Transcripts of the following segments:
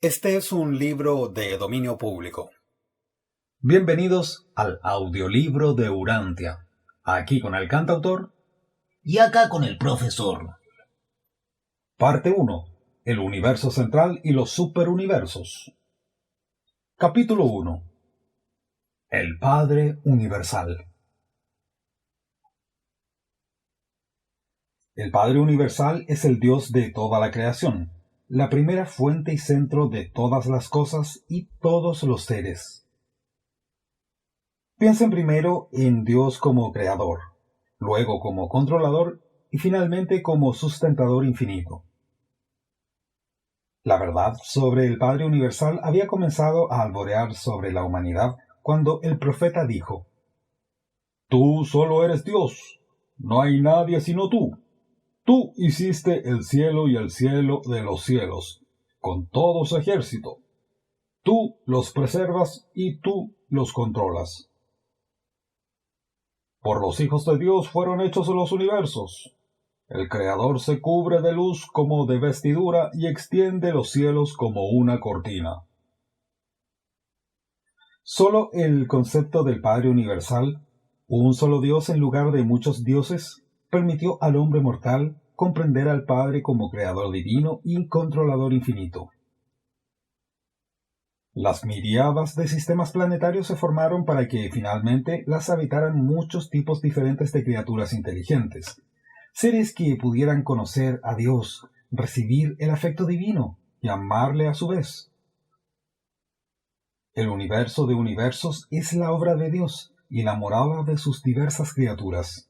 Este es un libro de dominio público. Bienvenidos al audiolibro de Urantia. Aquí con el cantautor y acá con el profesor. Parte 1. El universo central y los superuniversos. Capítulo 1. El Padre Universal. El Padre Universal es el Dios de toda la creación, la primera fuente y centro de todas las cosas y todos los seres. Piensen primero en Dios como creador, luego como controlador y finalmente como sustentador infinito. La verdad sobre el Padre Universal había comenzado a alborear sobre la humanidad cuando el profeta dijo: «Tú solo eres Dios, no hay nadie sino tú. Tú hiciste el cielo y el cielo de los cielos, con todo su ejército. Tú los preservas y tú los controlas». Por los hijos de Dios fueron hechos los universos. El Creador se cubre de luz como de vestidura y extiende los cielos como una cortina. Solo el concepto del Padre Universal, un solo Dios en lugar de muchos dioses, permitió al hombre mortal comprender al Padre como Creador divino y controlador infinito. Las miríadas de sistemas planetarios se formaron para que finalmente las habitaran muchos tipos diferentes de criaturas inteligentes, seres que pudieran conocer a Dios, recibir el afecto divino y amarle a su vez. El universo de universos es la obra de Dios y la morada de sus diversas criaturas.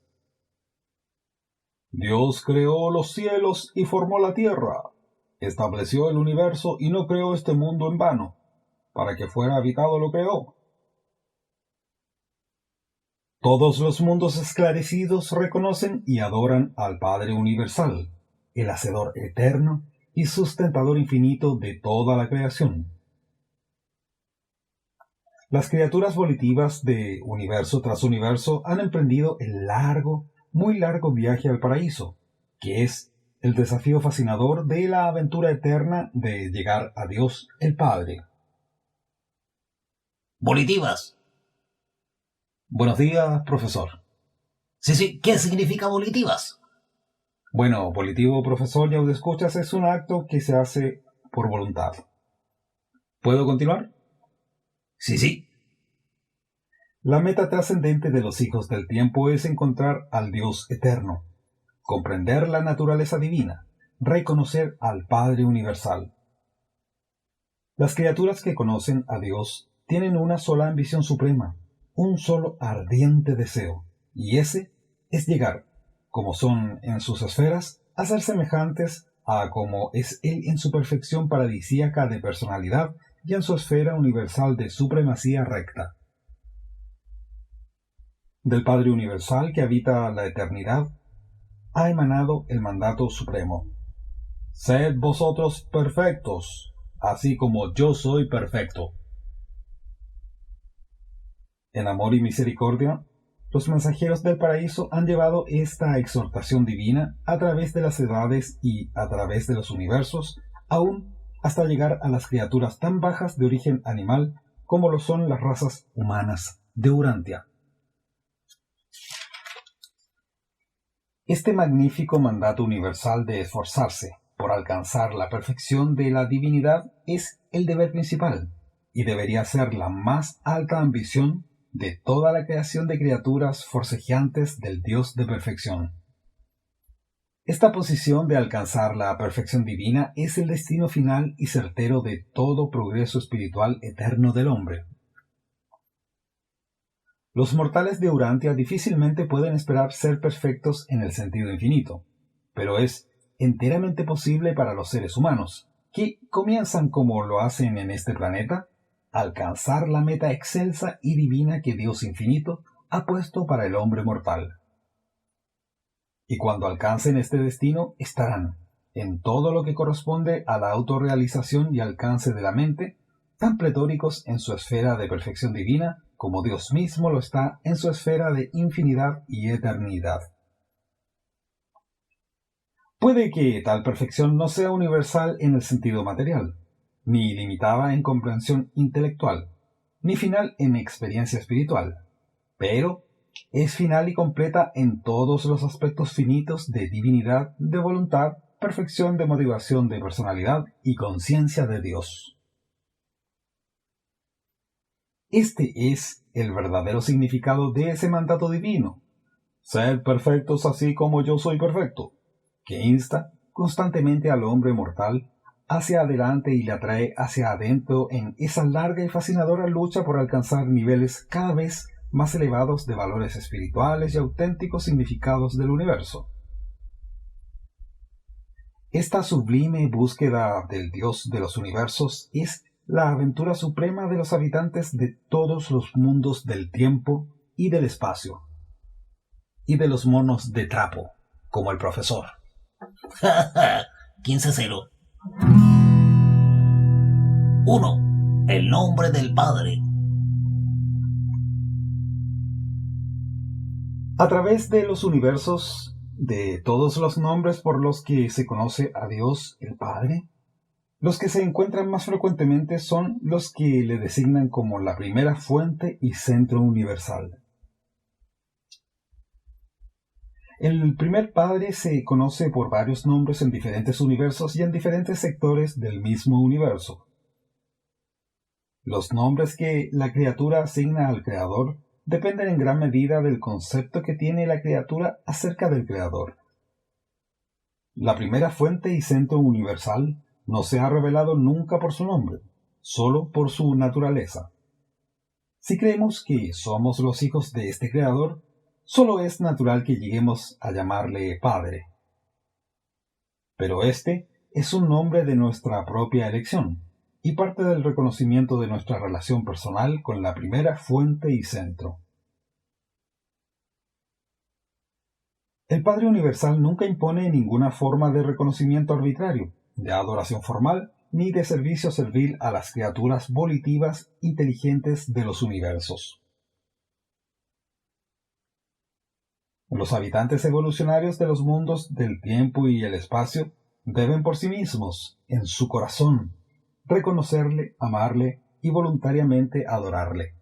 Dios creó los cielos y formó la tierra. Estableció el universo y no creó este mundo en vano. Para que fuera habitado lo creó. Todos los mundos esclarecidos reconocen y adoran al Padre Universal, el Hacedor eterno y sustentador infinito de toda la creación. Las criaturas volitivas de universo tras universo han emprendido el muy largo viaje al paraíso, que es el desafío fascinador de la aventura eterna de llegar a Dios el Padre. Volitivas. Buenos días, profesor. Sí, ¿qué significa volitivas? Bueno, volitivo, profesor y audioescuchas, es un acto que se hace por voluntad. ¿Puedo continuar? Sí. La meta trascendente de los hijos del tiempo es encontrar al Dios eterno, comprender la naturaleza divina, reconocer al Padre Universal. Las criaturas que conocen a Dios tienen una sola ambición suprema, un solo ardiente deseo, y ese es llegar, como son en sus esferas, a ser semejantes a como es Él en su perfección paradisíaca de personalidad y en su esfera universal de supremacía recta. Del Padre Universal que habita la eternidad, ha emanado el mandato supremo: «Sed vosotros perfectos, así como yo soy perfecto». En amor y misericordia, los mensajeros del paraíso han llevado esta exhortación divina a través de las edades y a través de los universos, aún hasta llegar a las criaturas tan bajas de origen animal como lo son las razas humanas de Urantia. Este magnífico mandato universal de esforzarse por alcanzar la perfección de la divinidad es el deber principal y debería ser la más alta ambición de toda la creación de criaturas forcejeantes del Dios de perfección. Esta posición de alcanzar la perfección divina es el destino final y certero de todo progreso espiritual eterno del hombre. Los mortales de Urantia difícilmente pueden esperar ser perfectos en el sentido infinito, pero es enteramente posible para los seres humanos, que comienzan como lo hacen en este planeta, alcanzar la meta excelsa y divina que Dios infinito ha puesto para el hombre mortal. Y cuando alcancen este destino, estarán, en todo lo que corresponde a la autorrealización y alcance de la mente, tan pletóricos en su esfera de perfección divina como Dios mismo lo está en su esfera de infinidad y eternidad. Puede que tal perfección no sea universal en el sentido material. ni limitada en comprensión intelectual, ni final en experiencia espiritual, pero es final y completa en todos los aspectos finitos de divinidad, de voluntad, perfección de motivación de personalidad y conciencia de Dios. Este es el verdadero significado de ese mandato divino, sed perfectos así como yo soy perfecto, que insta constantemente al hombre mortal hacia adelante y le atrae hacia adentro en esa larga y fascinadora lucha por alcanzar niveles cada vez más elevados de valores espirituales y auténticos significados del universo. Esta sublime búsqueda del Dios de los universos es la aventura suprema de los habitantes de todos los mundos del tiempo y del espacio, y de los monos de trapo, como el profesor. 15-0. 1. El nombre del Padre. A través de los universos, de todos los nombres por los que se conoce a Dios el Padre, los que se encuentran más frecuentemente son los que le designan como la primera fuente y centro universal. El primer Padre se conoce por varios nombres en diferentes universos y en diferentes sectores del mismo universo. Los nombres que la criatura asigna al Creador dependen en gran medida del concepto que tiene la criatura acerca del Creador. La primera fuente y centro universal no se ha revelado nunca por su nombre, solo por su naturaleza. Si creemos que somos los hijos de este Creador, solo es natural que lleguemos a llamarle Padre. Pero este es un nombre de nuestra propia elección y parte del reconocimiento de nuestra relación personal con la primera fuente y centro. El Padre Universal nunca impone ninguna forma de reconocimiento arbitrario, de adoración formal, ni de servicio servil a las criaturas volitivas inteligentes de los universos. Los habitantes evolucionarios de los mundos del tiempo y el espacio deben por sí mismos, en su corazón, reconocerle, amarle y voluntariamente adorarle.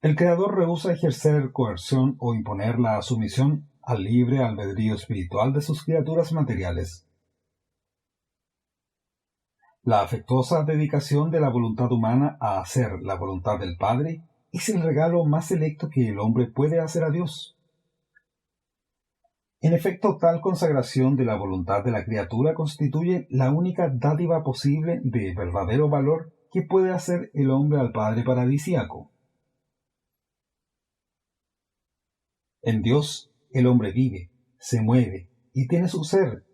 El Creador rehúsa ejercer coerción o imponer la sumisión al libre albedrío espiritual de sus criaturas materiales. La afectuosa dedicación de la voluntad humana a hacer la voluntad del Padre es el regalo más selecto que el hombre puede hacer a Dios. En efecto, tal consagración de la voluntad de la criatura constituye la única dádiva posible de verdadero valor que puede hacer el hombre al Padre paradisíaco. En Dios, el hombre vive, se mueve y tiene su ser.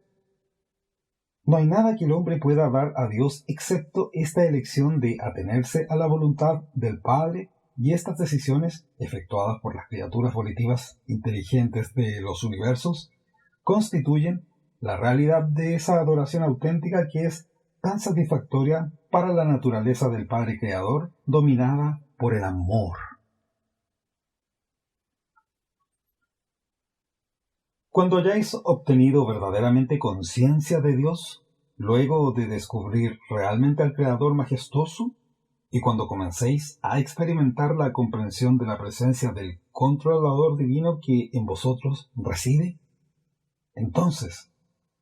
No hay nada que el hombre pueda dar a Dios excepto esta elección de atenerse a la voluntad del Padre, y estas decisiones, efectuadas por las criaturas volitivas inteligentes de los universos, constituyen la realidad de esa adoración auténtica que es tan satisfactoria para la naturaleza del Padre Creador, dominada por el amor. Cuando hayáis obtenido verdaderamente conciencia de Dios, luego de descubrir realmente al Creador majestuoso, y cuando comencéis a experimentar la comprensión de la presencia del controlador divino que en vosotros reside, entonces,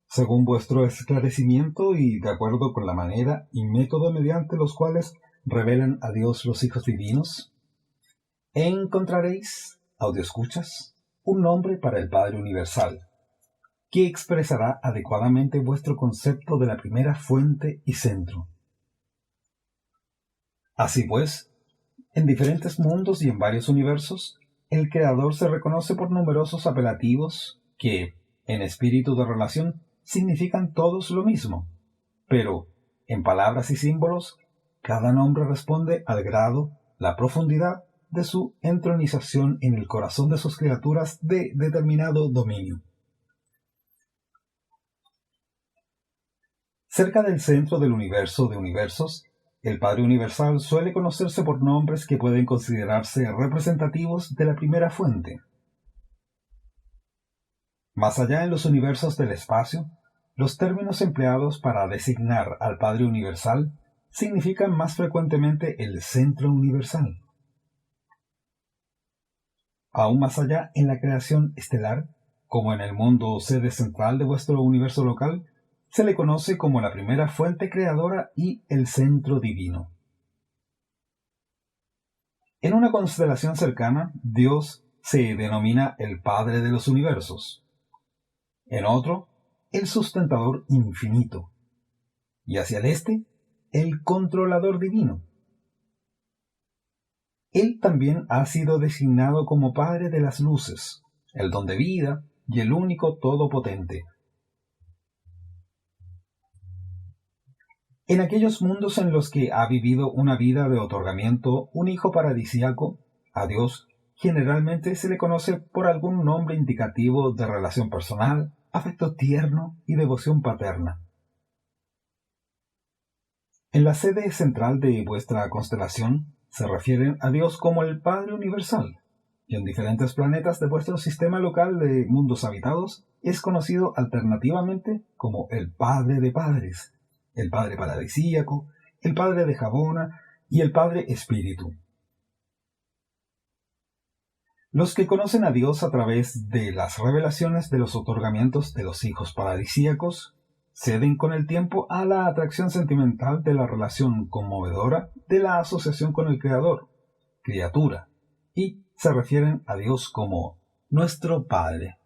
según vuestro esclarecimiento y de acuerdo con la manera y método mediante los cuales revelan a Dios los hijos divinos, encontraréis, audioescuchas, un nombre para el Padre Universal, que expresará adecuadamente vuestro concepto de la primera fuente y centro. Así pues, en diferentes mundos y en varios universos, el Creador se reconoce por numerosos apelativos que, en espíritu de relación, significan todos lo mismo, pero, en palabras y símbolos, cada nombre responde al grado, la profundidad de su entronización en el corazón de sus criaturas de determinado dominio. Cerca del centro del universo de universos, el Padre Universal suele conocerse por nombres que pueden considerarse representativos de la primera fuente. Más allá en los universos del espacio, los términos empleados para designar al Padre Universal significan más frecuentemente el Centro Universal. Aún más allá, en la creación estelar, como en el mundo sede central de vuestro universo local, se le conoce como la primera fuente creadora y el centro divino. En una constelación cercana, Dios se denomina el Padre de los universos. En otro, el sustentador infinito. Y hacia el este, el controlador divino. Él también ha sido designado como Padre de las luces, el don de vida y el único todopotente. En aquellos mundos en los que ha vivido una vida de otorgamiento un hijo paradisíaco, a Dios generalmente se le conoce por algún nombre indicativo de relación personal, afecto tierno y devoción paterna. En la sede central de vuestra constelación se refieren a Dios como el Padre Universal, y en diferentes planetas de vuestro sistema local de mundos habitados es conocido alternativamente como el Padre de Padres, el Padre Paradisíaco, el Padre de Jabona y el Padre Espíritu. Los que conocen a Dios a través de las revelaciones de los otorgamientos de los hijos paradisíacos ceden con el tiempo a la atracción sentimental de la relación conmovedora de la asociación con el Creador, criatura, y se refieren a Dios como nuestro Padre.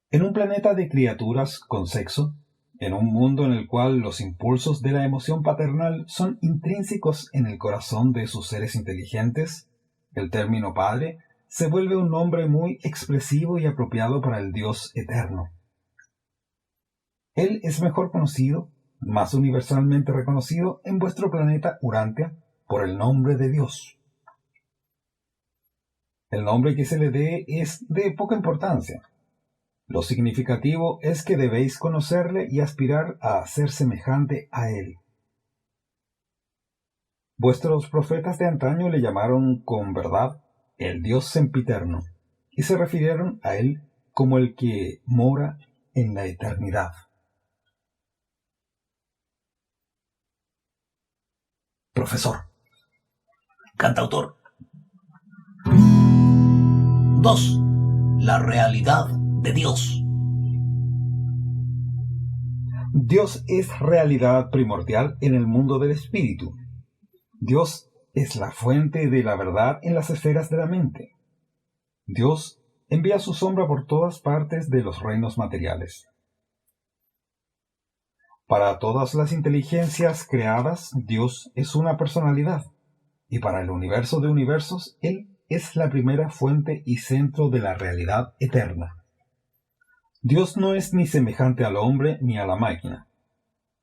En un planeta de criaturas con sexo, en un mundo en el cual los impulsos de la emoción paternal son intrínsecos en el corazón de sus seres inteligentes, el término Padre se vuelve un nombre muy expresivo y apropiado para el Dios eterno. Él es mejor conocido, más universalmente reconocido en vuestro planeta Urantia por el nombre de Dios. El nombre que se le dé es de poca importancia. Lo significativo es que debéis conocerle y aspirar a ser semejante a él. Vuestros profetas de antaño le llamaron con verdad el Dios sempiterno, y se refirieron a él como el que mora en la eternidad. Profesor. Cantautor. 2. La realidad de Dios. Dios es realidad primordial en el mundo del espíritu. Dios es la fuente de la verdad en las esferas de la mente. Dios envía su sombra por todas partes de los reinos materiales. Para todas las inteligencias creadas, Dios es una personalidad, y para el universo de universos, Él es la primera fuente y centro de la realidad eterna. Dios no es ni semejante al hombre ni a la máquina.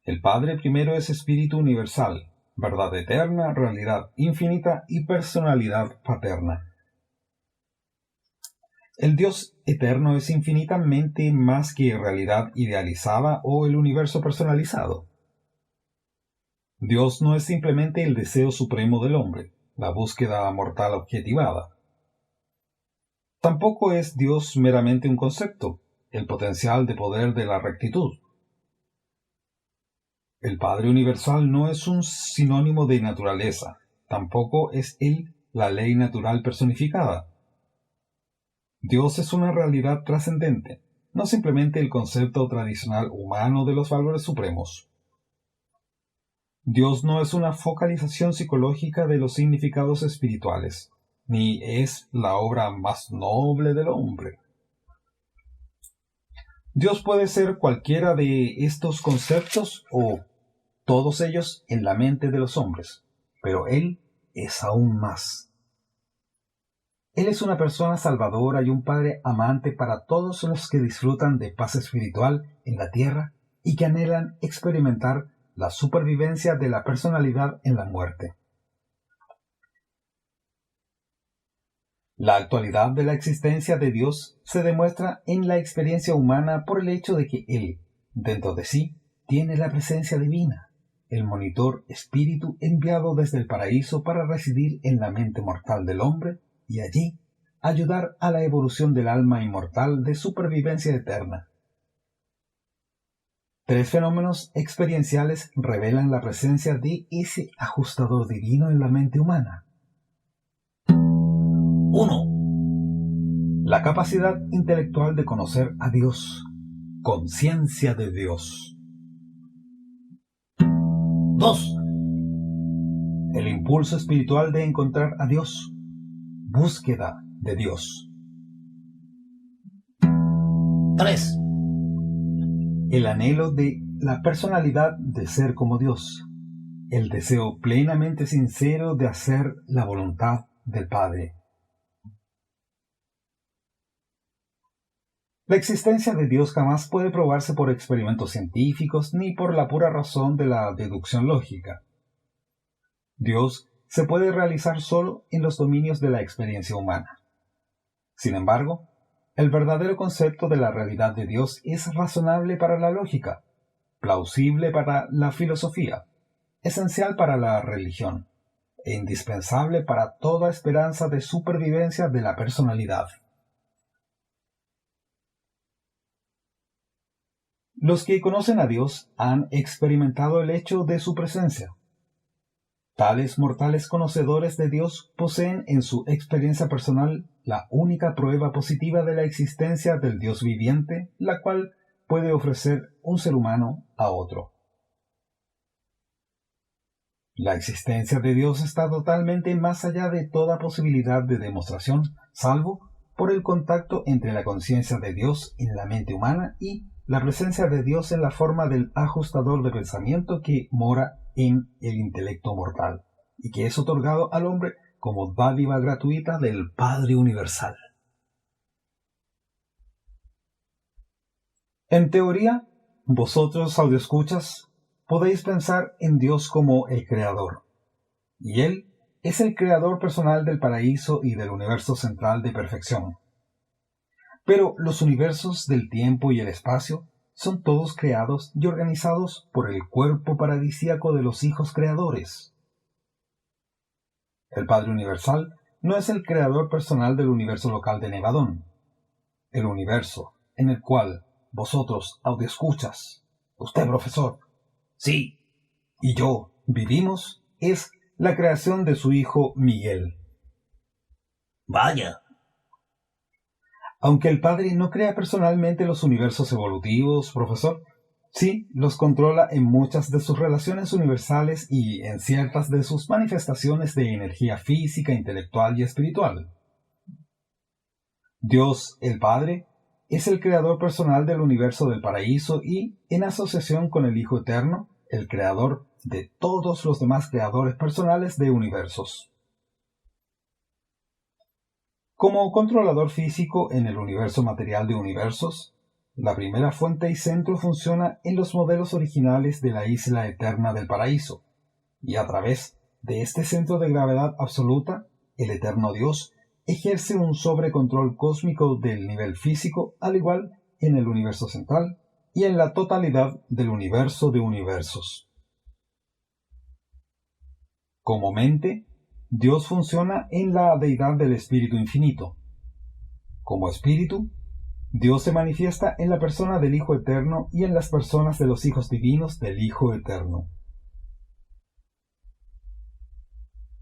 El Padre primero es espíritu universal, verdad eterna, realidad infinita y personalidad paterna. El Dios eterno es infinitamente más que realidad idealizada o el universo personalizado. Dios no es simplemente el deseo supremo del hombre, la búsqueda mortal objetivada. Tampoco es Dios meramente un concepto, el potencial de poder de la rectitud. El Padre Universal no es un sinónimo de naturaleza, tampoco es Él la ley natural personificada. Dios es una realidad trascendente, no simplemente el concepto tradicional humano de los valores supremos. Dios no es una focalización psicológica de los significados espirituales, ni es la obra más noble del hombre. Dios puede ser cualquiera de estos conceptos o todos ellos en la mente de los hombres, pero Él es aún más. Él es una persona salvadora y un Padre amante para todos los que disfrutan de paz espiritual en la tierra y que anhelan experimentar la supervivencia de la personalidad en la muerte. La actualidad de la existencia de Dios se demuestra en la experiencia humana por el hecho de que Él, dentro de sí, tiene la presencia divina, el monitor espíritu enviado desde el paraíso para residir en la mente mortal del hombre y allí ayudar a la evolución del alma inmortal de supervivencia eterna. 3 fenómenos experienciales revelan la presencia de ese ajustador divino en la mente humana. 1. La capacidad intelectual de conocer a Dios, conciencia de Dios. 2. El impulso espiritual de encontrar a Dios, búsqueda de Dios. 3. El anhelo de la personalidad de ser como Dios, el deseo plenamente sincero de hacer la voluntad del Padre. La existencia de Dios jamás puede probarse por experimentos científicos ni por la pura razón de la deducción lógica. Dios se puede realizar solo en los dominios de la experiencia humana. Sin embargo, el verdadero concepto de la realidad de Dios es razonable para la lógica, plausible para la filosofía, esencial para la religión e indispensable para toda esperanza de supervivencia de la personalidad. Los que conocen a Dios han experimentado el hecho de su presencia. Tales mortales conocedores de Dios poseen en su experiencia personal la única prueba positiva de la existencia del Dios viviente, la cual puede ofrecer un ser humano a otro. La existencia de Dios está totalmente más allá de toda posibilidad de demostración, salvo por el contacto entre la conciencia de Dios en la mente humana y la presencia de Dios en la forma del ajustador de pensamiento que mora en el intelecto mortal y que es otorgado al hombre como dádiva gratuita del Padre Universal. En teoría, vosotros, audioescuchas, podéis pensar en Dios como el Creador, y Él es el Creador personal del paraíso y del universo central de perfección. Pero los universos del tiempo y el espacio son todos creados y organizados por el cuerpo paradisíaco de los hijos creadores. El Padre Universal no es el creador personal del universo local de Nevadón. El universo en el cual vosotros, audioescuchas, usted, profesor, Sí. y yo vivimos es la creación de su hijo Miguel. Vaya. Aunque el Padre no crea personalmente los universos evolutivos, profesor, sí los controla en muchas de sus relaciones universales y en ciertas de sus manifestaciones de energía física, intelectual y espiritual. Dios, el Padre, es el creador personal del universo del paraíso y, en asociación con el Hijo Eterno, el creador de todos los demás creadores personales de universos. Como controlador físico en el universo material de universos, la primera fuente y centro funciona en los modelos originales de la isla eterna del paraíso, y a través de este centro de gravedad absoluta, el eterno Dios ejerce un sobrecontrol cósmico del nivel físico, al igual en el universo central y en la totalidad del universo de universos. Como mente, Dios funciona en la deidad del Espíritu Infinito. Como Espíritu, Dios se manifiesta en la persona del Hijo Eterno y en las personas de los hijos divinos del Hijo Eterno.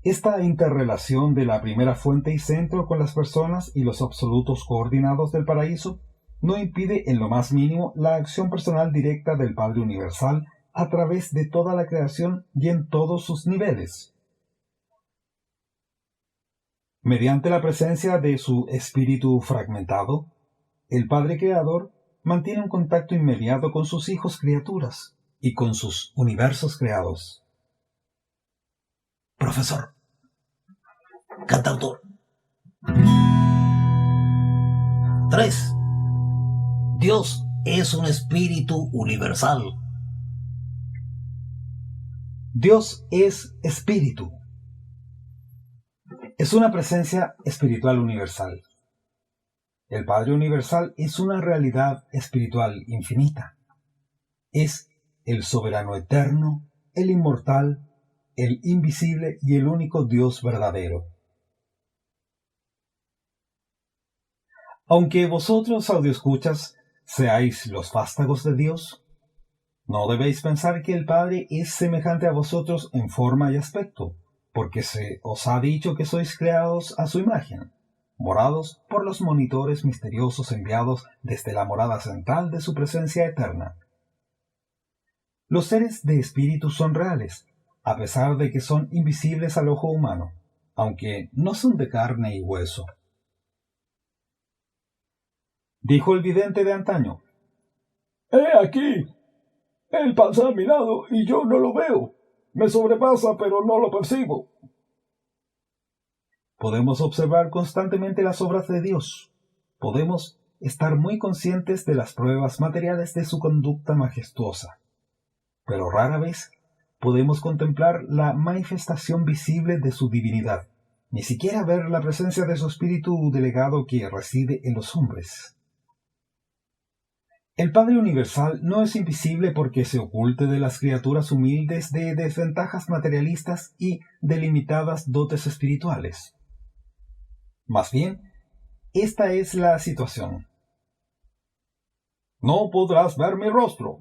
Esta interrelación de la primera fuente y centro con las personas y los absolutos coordinados del paraíso no impide en lo más mínimo la acción personal directa del Padre Universal a través de toda la creación y en todos sus niveles. Mediante la presencia de su espíritu fragmentado, el Padre Creador mantiene un contacto inmediato con sus hijos criaturas y con sus universos creados. Profesor. Cantautor. 3. Dios es un espíritu universal. Dios es espíritu. Es una presencia espiritual universal. El Padre Universal es una realidad espiritual infinita. Es el soberano eterno, el inmortal, el invisible y el único Dios verdadero. Aunque vosotros, audioescuchas, seáis los vástagos de Dios, no debéis pensar que el Padre es semejante a vosotros en forma y aspecto, porque se os ha dicho que sois creados a su imagen, morados por los monitores misteriosos enviados desde la morada central de su presencia eterna. Los seres de espíritu son reales, a pesar de que son invisibles al ojo humano, aunque no son de carne y hueso. Dijo el vidente de antaño: ¡He aquí! Él pasa a mi lado y yo no lo veo. Me sobrepasa, pero no lo percibo. Podemos observar constantemente las obras de Dios. Podemos estar muy conscientes de las pruebas materiales de su conducta majestuosa. Pero rara vez podemos contemplar la manifestación visible de su divinidad, ni siquiera ver la presencia de su espíritu delegado que reside en los hombres. El Padre Universal no es invisible porque se oculte de las criaturas humildes de desventajas materialistas y de limitadas dotes espirituales. Más bien, esta es la situación. No podrás ver mi rostro,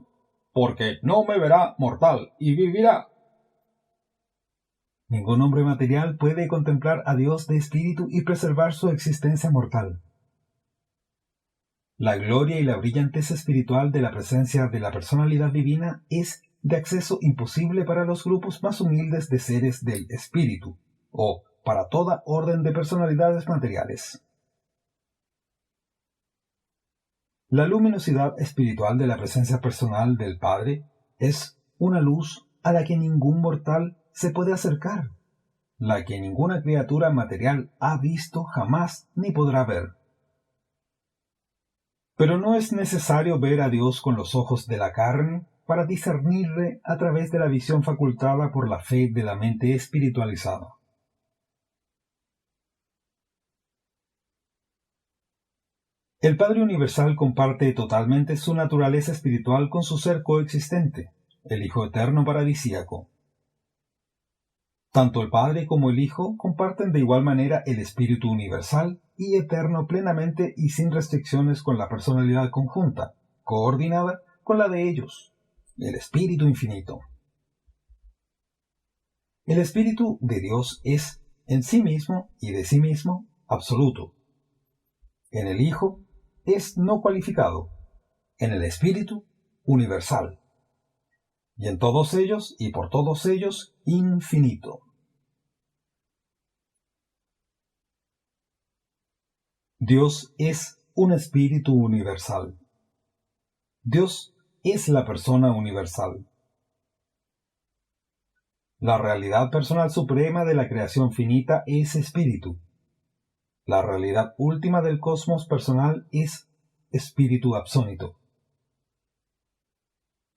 porque no me verá mortal y vivirá. Ningún hombre material puede contemplar a Dios de espíritu y preservar su existencia mortal. La gloria y la brillantez espiritual de la presencia de la personalidad divina es de acceso imposible para los grupos más humildes de seres del espíritu, o para toda orden de personalidades materiales. La luminosidad espiritual de la presencia personal del Padre es una luz a la que ningún mortal se puede acercar, la que ninguna criatura material ha visto jamás ni podrá ver. Pero no es necesario ver a Dios con los ojos de la carne para discernirle a través de la visión facultada por la fe de la mente espiritualizada. El Padre Universal comparte totalmente su naturaleza espiritual con su ser coexistente, el Hijo Eterno Paradisíaco. Tanto el Padre como el Hijo comparten de igual manera el Espíritu Universal y Eterno plenamente y sin restricciones con la personalidad conjunta, coordinada con la de ellos, el Espíritu Infinito. El Espíritu de Dios es, en sí mismo y de sí mismo, absoluto. En el Hijo es no cualificado, en el Espíritu, universal, y en todos ellos y por todos ellos, infinito. Dios es un espíritu universal. Dios es la persona universal. La realidad personal suprema de la creación finita es espíritu. La realidad última del cosmos personal es espíritu absónito.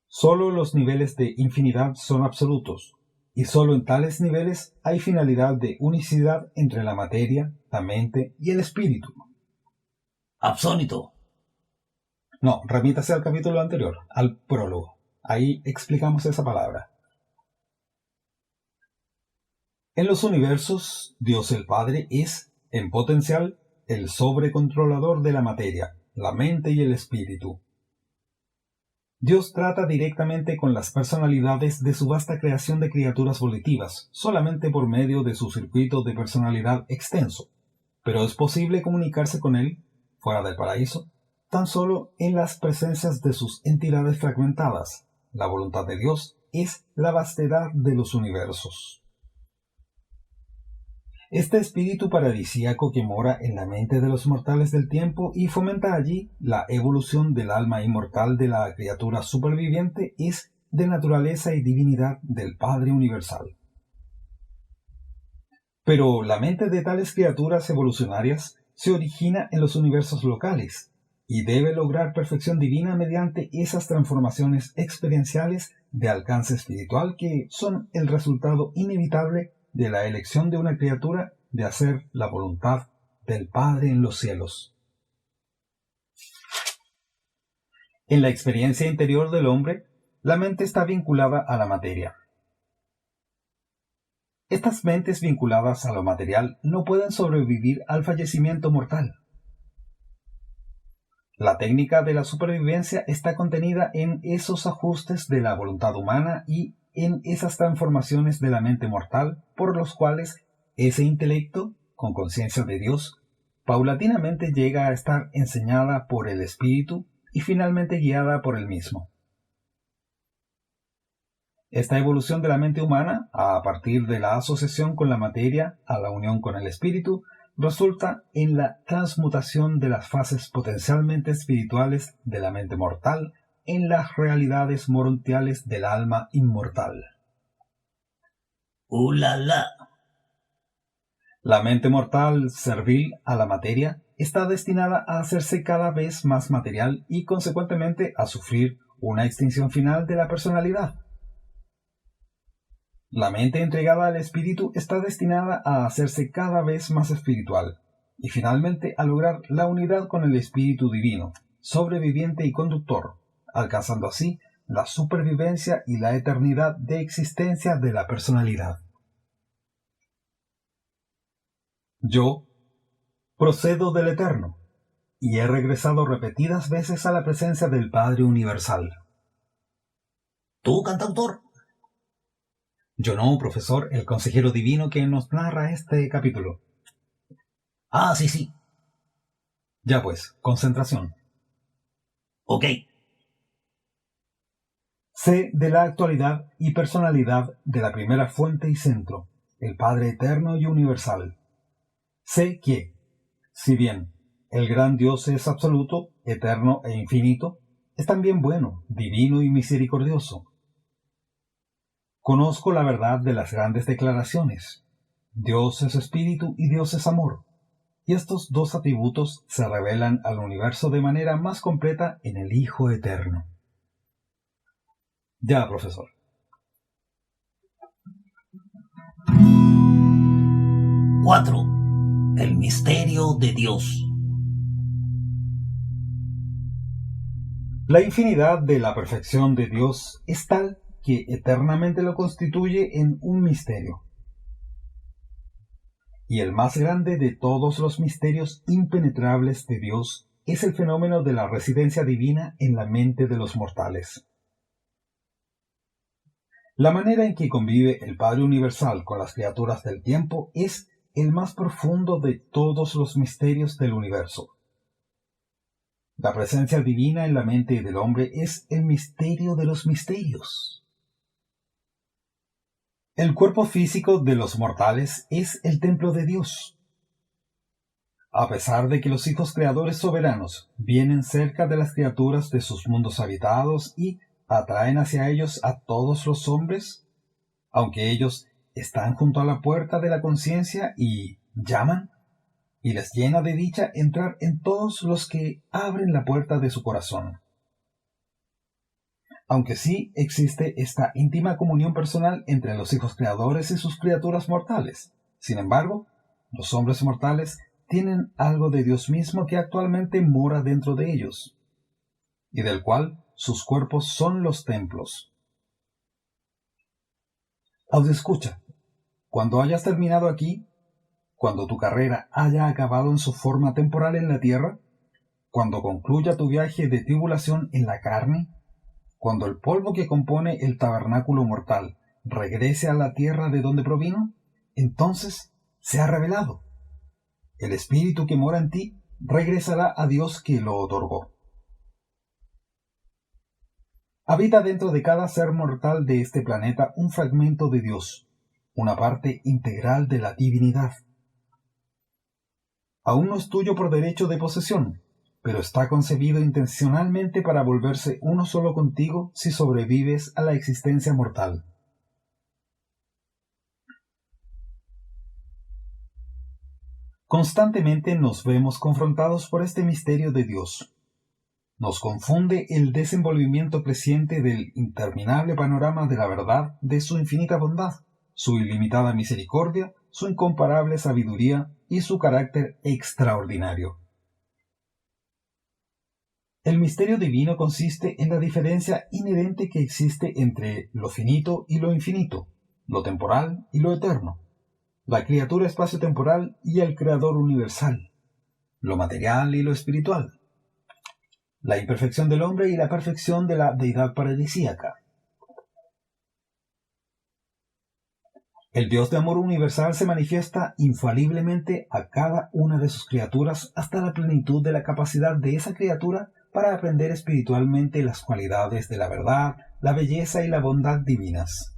Solo los niveles de infinidad son absolutos, y solo en tales niveles hay finalidad de unicidad entre la materia, la mente y el espíritu. Absónito. No, remítase al capítulo anterior, al prólogo. Ahí explicamos esa palabra. En los universos, Dios el Padre es, en potencial, el sobrecontrolador de la materia, la mente y el espíritu. Dios trata directamente con las personalidades de su vasta creación de criaturas volitivas, solamente por medio de su circuito de personalidad extenso, pero es posible comunicarse con Él, fuera del paraíso, tan solo en las presencias de sus entidades fragmentadas. La voluntad de Dios es la vastedad de los universos. Este espíritu paradisíaco que mora en la mente de los mortales del tiempo y fomenta allí la evolución del alma inmortal de la criatura superviviente es de naturaleza y divinidad del Padre Universal. Pero la mente de tales criaturas evolucionarias se origina en los universos locales y debe lograr perfección divina mediante esas transformaciones experienciales de alcance espiritual que son el resultado inevitable de la elección de una criatura de hacer la voluntad del Padre en los cielos. En la experiencia interior del hombre, la mente está vinculada a la materia. Estas mentes vinculadas a lo material no pueden sobrevivir al fallecimiento mortal. La técnica de la supervivencia está contenida en esos ajustes de la voluntad humana y en esas transformaciones de la mente mortal por los cuales ese intelecto, con conciencia de Dios, paulatinamente llega a estar enseñada por el Espíritu y finalmente guiada por él mismo. Esta evolución de la mente humana, a partir de la asociación con la materia a la unión con el Espíritu, resulta en la transmutación de las fases potencialmente espirituales de la mente mortal en las realidades morontiales del alma inmortal. La. La mente mortal, servil a la materia, está destinada a hacerse cada vez más material y, consecuentemente, a sufrir una extinción final de la personalidad. La mente entregada al espíritu está destinada a hacerse cada vez más espiritual y, finalmente, a lograr la unidad con el espíritu divino, sobreviviente y conductor, alcanzando así la supervivencia y la eternidad de existencia de la personalidad. Yo procedo del Eterno y he regresado repetidas veces a la presencia del Padre Universal. ¿Tú, cantautor? Yo no, profesor, el consejero divino que nos narra este capítulo. Ah, sí. Ya pues, concentración. Ok. Sé de la actualidad y personalidad de la primera fuente y centro, el Padre Eterno y Universal. Sé que, si bien el gran Dios es absoluto, eterno e infinito, es también bueno, divino y misericordioso. Conozco la verdad de las grandes declaraciones. Dios es espíritu y Dios es amor. Y estos dos atributos se revelan al universo de manera más completa en el Hijo Eterno. Ya, profesor. Cuatro. El misterio de Dios. La infinidad de la perfección de Dios es tal que eternamente lo constituye en un misterio. Y el más grande de todos los misterios impenetrables de Dios es el fenómeno de la residencia divina en la mente de los mortales. La manera en que convive el Padre Universal con las criaturas del tiempo es el más profundo de todos los misterios del universo. La presencia divina en la mente del hombre es el misterio de los misterios. El cuerpo físico de los mortales es el templo de Dios. A pesar de que los hijos creadores soberanos vienen cerca de las criaturas de sus mundos habitados y atraen hacia ellos a todos los hombres, aunque ellos están junto a la puerta de la conciencia y llaman, y les llena de dicha entrar en todos los que abren la puerta de su corazón. Aunque sí existe esta íntima comunión personal entre los hijos creadores y sus criaturas mortales, sin embargo, los hombres mortales tienen algo de Dios mismo que actualmente mora dentro de ellos, y del cual sus cuerpos son los templos. Escucha, cuando hayas terminado aquí, cuando tu carrera haya acabado en su forma temporal en la tierra, cuando concluya tu viaje de tribulación en la carne, cuando el polvo que compone el tabernáculo mortal regrese a la tierra de donde provino, entonces se ha revelado. El espíritu que mora en ti regresará a Dios que lo otorgó. Habita dentro de cada ser mortal de este planeta un fragmento de Dios, una parte integral de la divinidad. Aún no es tuyo por derecho de posesión, pero está concebido intencionalmente para volverse uno solo contigo si sobrevives a la existencia mortal. Constantemente nos vemos confrontados por este misterio de Dios. Nos confunde el desenvolvimiento creciente del interminable panorama de la verdad, de su infinita bondad, su ilimitada misericordia, su incomparable sabiduría y su carácter extraordinario. El misterio divino consiste en la diferencia inherente que existe entre lo finito y lo infinito, lo temporal y lo eterno, la criatura espaciotemporal y el creador universal, lo material y lo espiritual. la imperfección del hombre y la perfección de la deidad paradisíaca. El Dios de amor universal se manifiesta infaliblemente a cada una de sus criaturas hasta la plenitud de la capacidad de esa criatura para aprender espiritualmente las cualidades de la verdad, la belleza y la bondad divinas.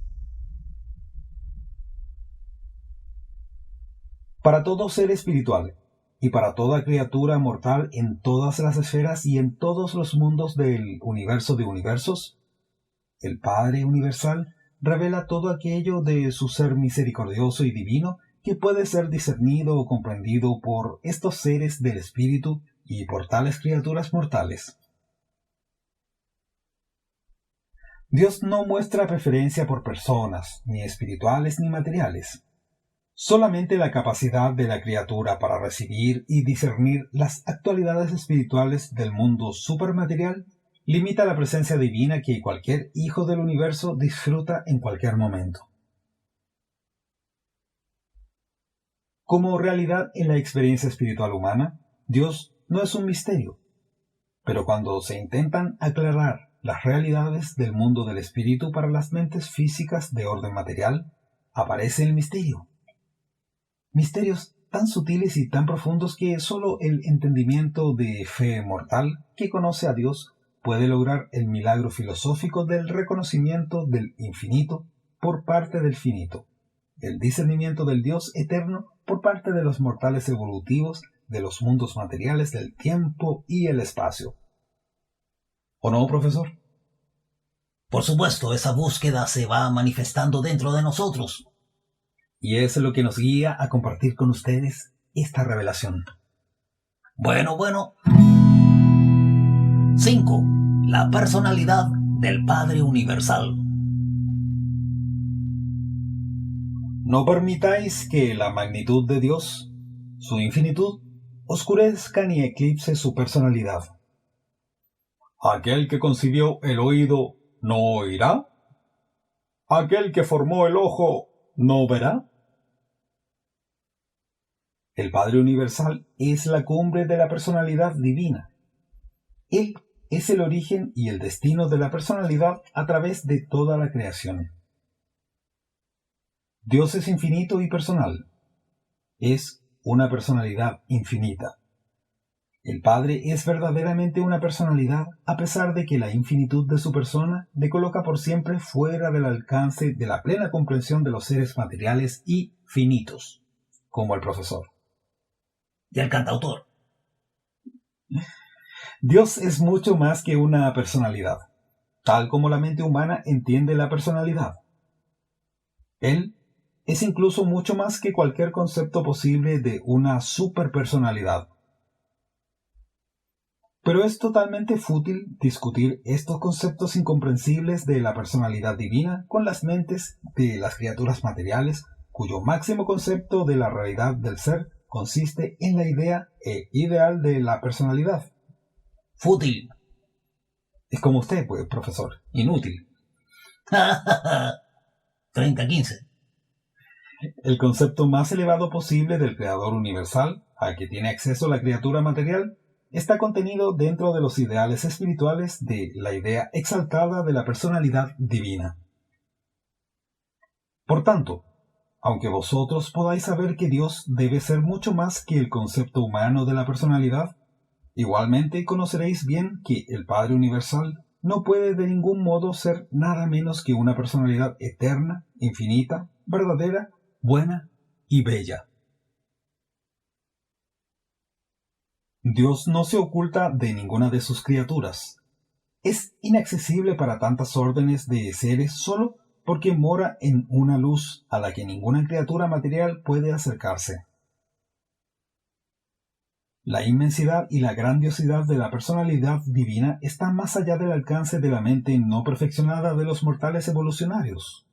Para todo ser espiritual y para toda criatura mortal en todas las esferas y en todos los mundos del universo de universos, el Padre Universal revela todo aquello de su ser misericordioso y divino que puede ser discernido o comprendido por estos seres del espíritu y por tales criaturas mortales. Dios no muestra preferencia por personas, ni espirituales ni materiales. Solamente la capacidad de la criatura para recibir y discernir las actualidades espirituales del mundo supermaterial limita la presencia divina que cualquier hijo del universo disfruta en cualquier momento. Como realidad en la experiencia espiritual humana, Dios no es un misterio, pero cuando se intentan aclarar las realidades del mundo del espíritu para las mentes físicas de orden material, aparece el misterio. Misterios tan sutiles y tan profundos que sólo el entendimiento de fe mortal que conoce a Dios puede lograr el milagro filosófico del reconocimiento del infinito por parte del finito, el discernimiento del Dios eterno por parte de los mortales evolutivos de los mundos materiales del tiempo y el espacio. ¿O no, profesor? Por supuesto, esa búsqueda se va manifestando dentro de nosotros. Y es lo que nos guía a compartir con ustedes esta revelación. Bueno. 5. La personalidad del Padre Universal. No permitáis que la magnitud de Dios, su infinitud, oscurezca ni eclipse su personalidad. ¿Aquel que concibió el oído no oirá? ¿Aquel que formó el ojo no verá? El Padre Universal es la cumbre de la personalidad divina. Él es el origen y el destino de la personalidad a través de toda la creación. Dios es infinito y personal. Es una personalidad infinita. El Padre es verdaderamente una personalidad a pesar de que la infinitud de su persona le coloca por siempre fuera del alcance de la plena comprensión de los seres materiales y finitos, como el profesor. ¿Y el cantautor? Dios es mucho más que una personalidad, tal como la mente humana entiende la personalidad. Él es incluso mucho más que cualquier concepto posible de una superpersonalidad. Pero es totalmente fútil discutir estos conceptos incomprensibles de la personalidad divina con las mentes de las criaturas materiales, cuyo máximo concepto de la realidad del ser consiste en la idea e ideal de la personalidad. Fútil. Es como usted, pues, profesor. Inútil. 30-15. El concepto más elevado posible del Creador universal, al que tiene acceso la criatura material, está contenido dentro de los ideales espirituales de la idea exaltada de la personalidad divina. Por tanto, aunque vosotros podáis saber que Dios debe ser mucho más que el concepto humano de la personalidad, igualmente conoceréis bien que el Padre Universal no puede de ningún modo ser nada menos que una personalidad eterna, infinita, verdadera, buena y bella. Dios no se oculta de ninguna de sus criaturas. Es inaccesible para tantas órdenes de seres solo porque mora en una luz a la que ninguna criatura material puede acercarse. La inmensidad y la grandiosidad de la personalidad divina están más allá del alcance de la mente no perfeccionada de los mortales evolucionarios.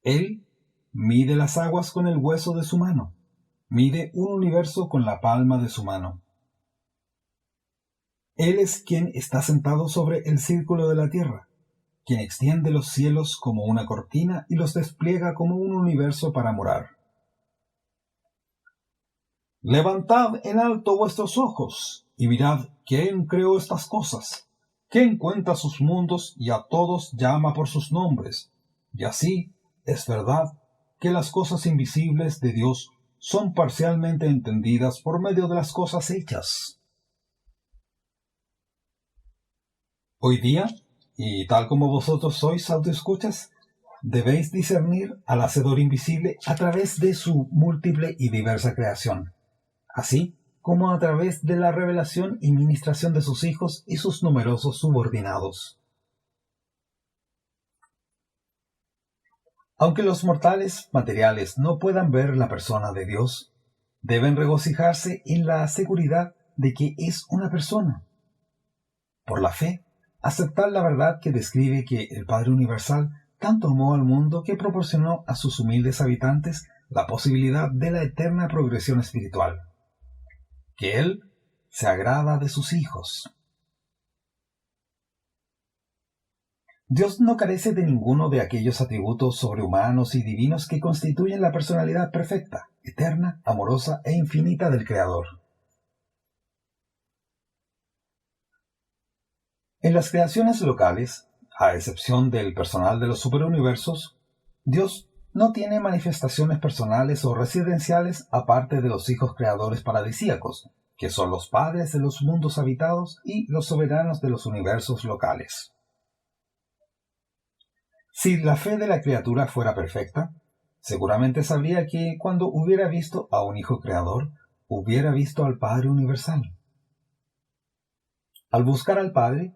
Él mide las aguas con el hueso de su mano, mide un universo con la palma de su mano. Él es quien está sentado sobre el círculo de la tierra, quien extiende los cielos como una cortina y los despliega como un universo para morar. Levantad en alto vuestros ojos Y mirad, ¿quién creó estas cosas? ¿Quién cuenta sus mundos y a todos llama por sus nombres? Y así, es verdad que las cosas invisibles de Dios son parcialmente entendidas por medio de las cosas hechas. Hoy día, y tal como vosotros sois autoescuchas, debéis discernir al Hacedor invisible a través de su múltiple y diversa creación, así como a través de la revelación y ministración de sus hijos y sus numerosos subordinados. Aunque los mortales materiales no puedan ver la persona de Dios, deben regocijarse en la seguridad de que es una persona. Por la fe, aceptar la verdad que describe que el Padre Universal tanto amó al mundo que proporcionó a sus humildes habitantes la posibilidad de la eterna progresión espiritual, que Él se agrada de sus hijos. Dios no carece de ninguno de aquellos atributos sobrehumanos y divinos que constituyen la personalidad perfecta, eterna, amorosa e infinita del Creador. En las creaciones locales, a excepción del personal de los superuniversos, Dios no tiene manifestaciones personales o residenciales aparte de los hijos creadores paradisíacos, que son los padres de los mundos habitados y los soberanos de los universos locales. Si la fe de la criatura fuera perfecta, seguramente sabría que cuando hubiera visto a un hijo creador, hubiera visto al Padre Universal. Al buscar al Padre,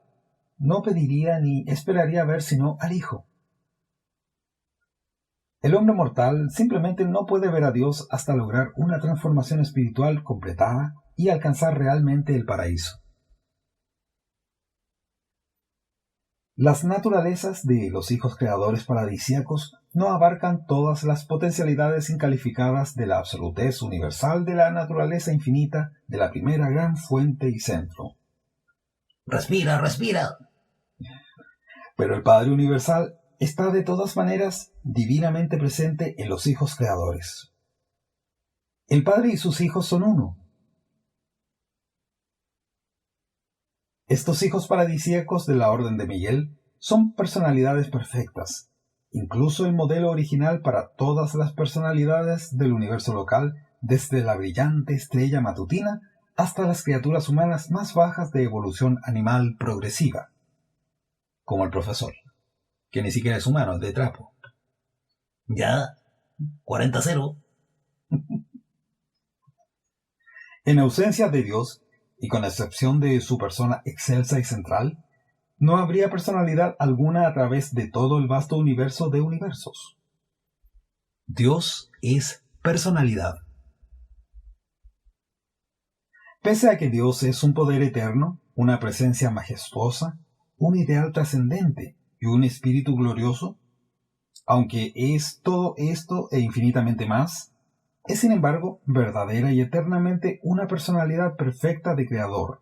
no pediría ni esperaría ver sino al Hijo. El hombre mortal simplemente no puede ver a Dios hasta lograr una transformación espiritual completada y alcanzar realmente el paraíso. Las naturalezas de los hijos creadores paradisíacos no abarcan todas las potencialidades incalificadas de la absolutez universal de la naturaleza infinita de la primera gran fuente y centro. Respira, respira. Pero el Padre Universal está de todas maneras divinamente presente en los hijos creadores. El Padre y sus hijos son uno. Estos hijos paradisíacos de la Orden de Miguel son personalidades perfectas. Incluso el modelo original para todas las personalidades del universo local, desde la brillante estrella matutina hasta las criaturas humanas más bajas de evolución animal progresiva, como el profesor, que ni siquiera es humano, es de trapo. Ya, 40-0. En ausencia de Dios, y con excepción de su persona excelsa y central, no habría personalidad alguna a través de todo el vasto universo de universos. Dios es personalidad. Pese a que Dios es un poder eterno, una presencia majestuosa, un ideal trascendente y un espíritu glorioso, aunque es todo esto e infinitamente más, es sin embargo verdadera y eternamente una personalidad perfecta de Creador,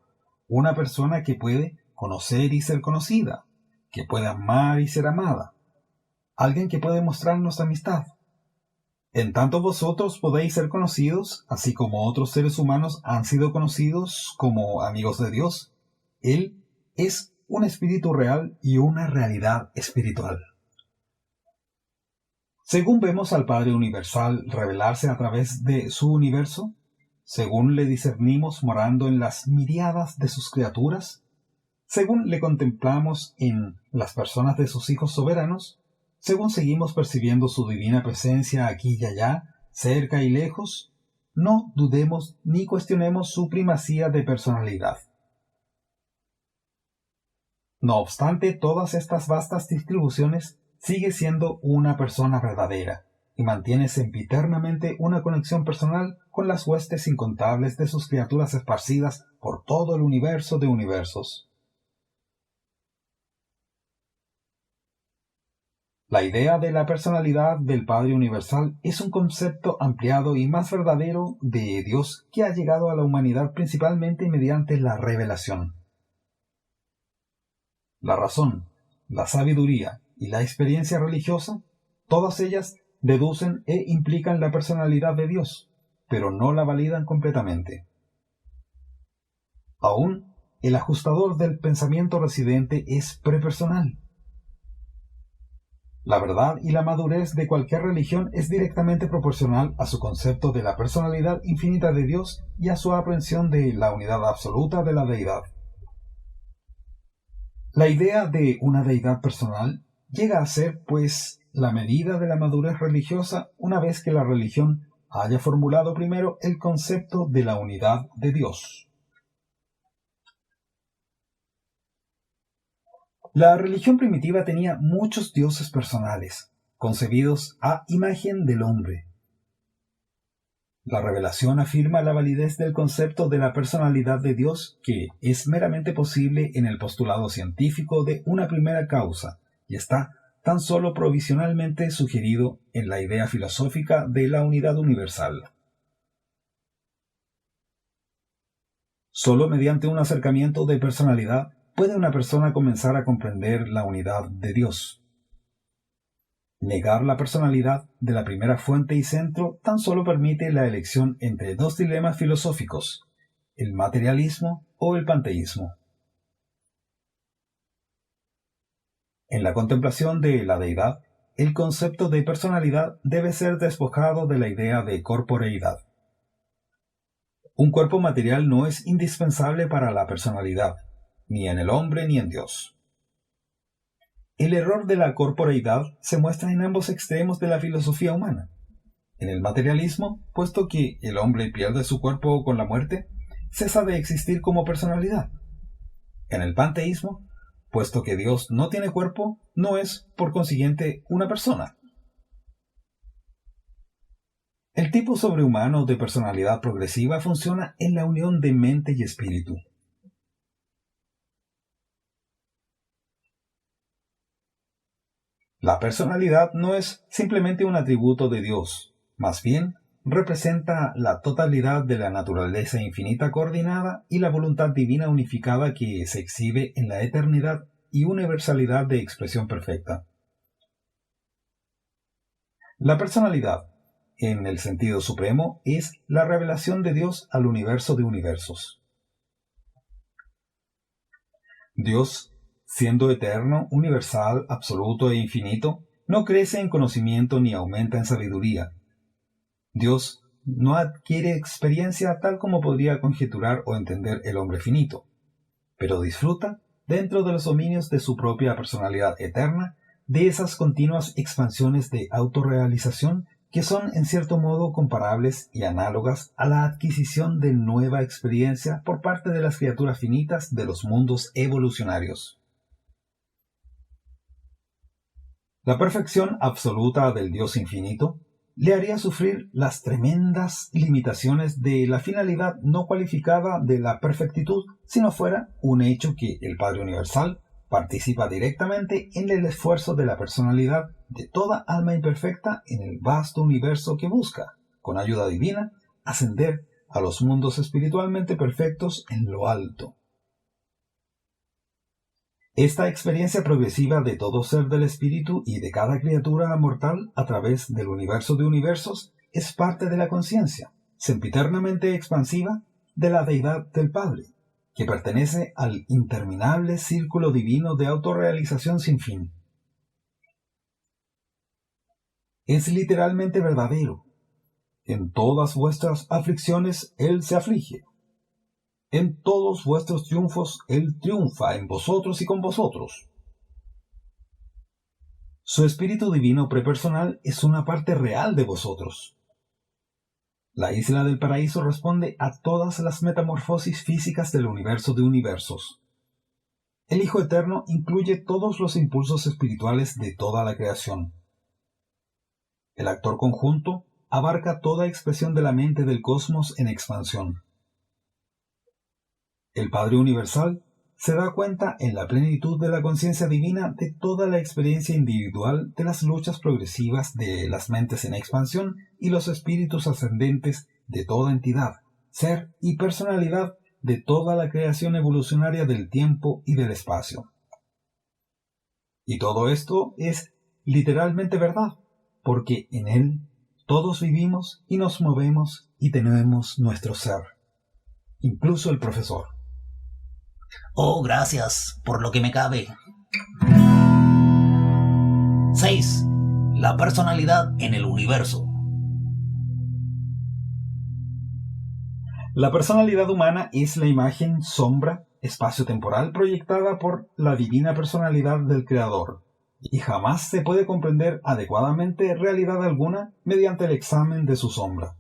una persona que puede conocer y ser conocida, que puede amar y ser amada, alguien que puede mostrarnos amistad. En tanto vosotros podéis ser conocidos, así como otros seres humanos han sido conocidos como amigos de Dios. Él es un espíritu real y una realidad espiritual. Según vemos al Padre Universal revelarse a través de su universo, según le discernimos morando en las miríadas de sus criaturas, según le contemplamos en las personas de sus hijos soberanos, según seguimos percibiendo su divina presencia aquí y allá, cerca y lejos, no dudemos ni cuestionemos su primacía de personalidad. No obstante todas estas vastas distribuciones, sigue siendo una persona verdadera y mantiene sempiternamente una conexión personal con las huestes incontables de sus criaturas esparcidas por todo el universo de universos. La idea de la personalidad del Padre Universal es un concepto ampliado y más verdadero de Dios que ha llegado a la humanidad principalmente mediante la revelación. La razón, la sabiduría y la experiencia religiosa, todas ellas deducen e implican la personalidad de Dios, pero no la validan completamente. Aún, el ajustador del pensamiento residente es prepersonal. La verdad y la madurez de cualquier religión es directamente proporcional a su concepto de la personalidad infinita de Dios y a su aprehensión de la unidad absoluta de la deidad. La idea de una deidad personal llega a ser, pues, la medida de la madurez religiosa una vez que la religión haya formulado primero el concepto de la unidad de Dios. La religión primitiva tenía muchos dioses personales, concebidos a imagen del hombre. La revelación afirma la validez del concepto de la personalidad de Dios, que es meramente posible en el postulado científico de una primera causa y está tan solo provisionalmente sugerido en la idea filosófica de la unidad universal. Solo mediante un acercamiento de personalidad puede una persona comenzar a comprender la unidad de Dios. Negar la personalidad de la primera fuente y centro tan solo permite la elección entre dos dilemas filosóficos, el materialismo o el panteísmo. En la contemplación de la deidad, el concepto de personalidad debe ser despojado de la idea de corporeidad. Un cuerpo material no es indispensable para la personalidad, ni en el hombre ni en Dios. El error de la corporeidad se muestra en ambos extremos de la filosofía humana. En el materialismo, puesto que el hombre pierde su cuerpo con la muerte, cesa de existir como personalidad. En el panteísmo, puesto que Dios no tiene cuerpo, no es, por consiguiente, una persona. El tipo sobrehumano de personalidad progresiva funciona en la unión de mente y espíritu. La personalidad no es simplemente un atributo de Dios, más bien representa la totalidad de la naturaleza infinita coordinada y la voluntad divina unificada que se exhibe en la eternidad y universalidad de expresión perfecta. La personalidad, en el sentido supremo, es la revelación de Dios al universo de universos. Dios, siendo eterno, universal, absoluto e infinito, no crece en conocimiento ni aumenta en sabiduría. Dios no adquiere experiencia tal como podría conjeturar o entender el hombre finito, pero disfruta, dentro de los dominios de su propia personalidad eterna, de esas continuas expansiones de autorrealización que son en cierto modo comparables y análogas a la adquisición de nueva experiencia por parte de las criaturas finitas de los mundos evolucionarios. La perfección absoluta del Dios infinito le haría sufrir las tremendas limitaciones de la finalidad no cualificada de la perfectitud si no fuera un hecho que el Padre Universal participa directamente en el esfuerzo de la personalidad de toda alma imperfecta en el vasto universo que busca, con ayuda divina, ascender a los mundos espiritualmente perfectos en lo alto. Esta experiencia progresiva de todo ser del espíritu y de cada criatura mortal a través del universo de universos es parte de la conciencia, sempiternamente expansiva, de la deidad del Padre, que pertenece al interminable círculo divino de autorrealización sin fin. Es literalmente verdadero. En todas vuestras aflicciones Él se aflige. En todos vuestros triunfos Él triunfa en vosotros y con vosotros. Su espíritu divino prepersonal es una parte real de vosotros. La isla del paraíso responde a todas las metamorfosis físicas del universo de universos. El Hijo Eterno incluye todos los impulsos espirituales de toda la creación. El actor conjunto abarca toda expresión de la mente del cosmos en expansión. El Padre Universal se da cuenta en la plenitud de la conciencia divina de toda la experiencia individual de las luchas progresivas de las mentes en expansión y los espíritus ascendentes de toda entidad, ser y personalidad de toda la creación evolucionaria del tiempo y del espacio. Y todo esto es literalmente verdad, porque en Él todos vivimos y nos movemos y tenemos nuestro ser, incluso el profesor. Oh, gracias por lo que me cabe. 6. La personalidad en el universo. La personalidad humana es la imagen, sombra, espacio-temporal proyectada por la divina personalidad del Creador, y jamás se puede comprender adecuadamente realidad alguna mediante el examen de su sombra.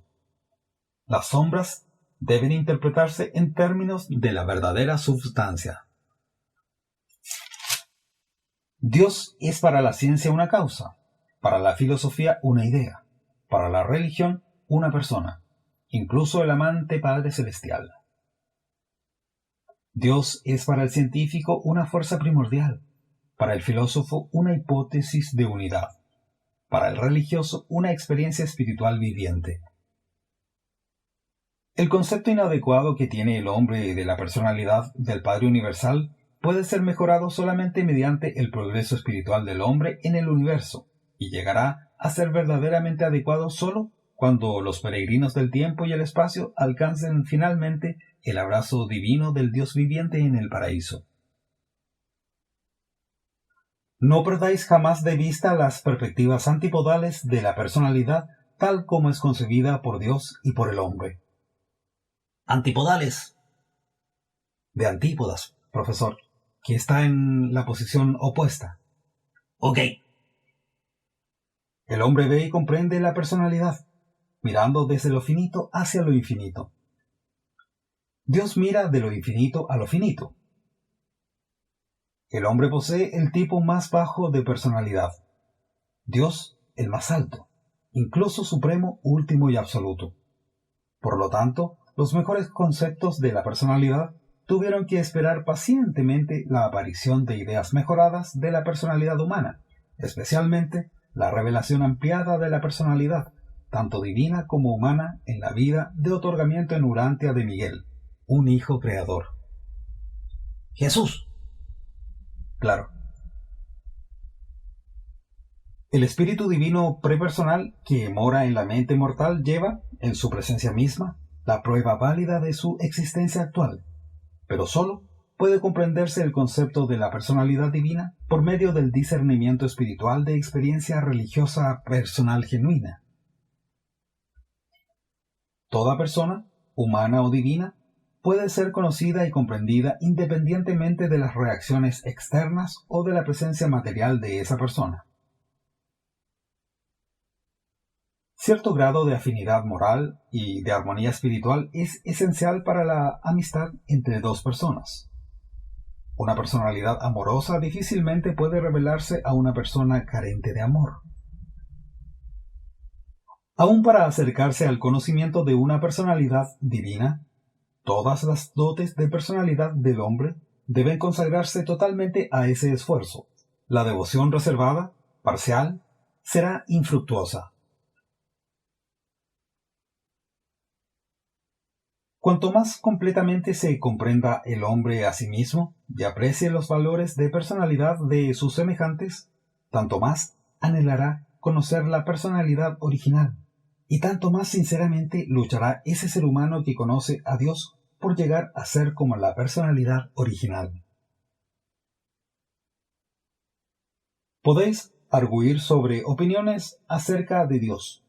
Las sombras deben interpretarse en términos de la verdadera substancia. Dios es para la ciencia una causa, para la filosofía una idea, para la religión una persona, incluso el amante Padre Celestial. Dios es para el científico una fuerza primordial, para el filósofo una hipótesis de unidad, para el religioso una experiencia espiritual viviente. El concepto inadecuado que tiene el hombre de la personalidad del Padre Universal puede ser mejorado solamente mediante el progreso espiritual del hombre en el universo, y llegará a ser verdaderamente adecuado solo cuando los peregrinos del tiempo y el espacio alcancen finalmente el abrazo divino del Dios viviente en el paraíso. No perdáis jamás de vista las perspectivas antipodales de la personalidad tal como es concebida por Dios y por el hombre. Antipodales. De antípodas, profesor, que está en la posición opuesta. Ok. El hombre ve y comprende la personalidad, mirando desde lo finito hacia lo infinito. Dios mira de lo infinito a lo finito. El hombre posee el tipo más bajo de personalidad. Dios, el más alto, incluso supremo, último y absoluto. Por lo tanto, los mejores conceptos de la personalidad tuvieron que esperar pacientemente la aparición de ideas mejoradas de la personalidad humana, especialmente la revelación ampliada de la personalidad, tanto divina como humana, en la vida de otorgamiento en Urantia de Miguel, un hijo creador. Jesús. Claro. El espíritu divino prepersonal que mora en la mente mortal lleva, en su presencia misma, la prueba válida de su existencia actual, pero solo puede comprenderse el concepto de la personalidad divina por medio del discernimiento espiritual de experiencia religiosa personal genuina. Toda persona, humana o divina, puede ser conocida y comprendida independientemente de las reacciones externas o de la presencia material de esa persona. Cierto grado de afinidad moral y de armonía espiritual es esencial para la amistad entre dos personas. Una personalidad amorosa difícilmente puede revelarse a una persona carente de amor. Aún para acercarse al conocimiento de una personalidad divina, todas las dotes de personalidad del hombre deben consagrarse totalmente a ese esfuerzo. La devoción reservada, parcial, será infructuosa. Cuanto más completamente se comprenda el hombre a sí mismo y aprecie los valores de personalidad de sus semejantes, tanto más anhelará conocer la personalidad original, y tanto más sinceramente luchará ese ser humano que conoce a Dios por llegar a ser como la personalidad original. Podéis arguir sobre opiniones acerca de Dios,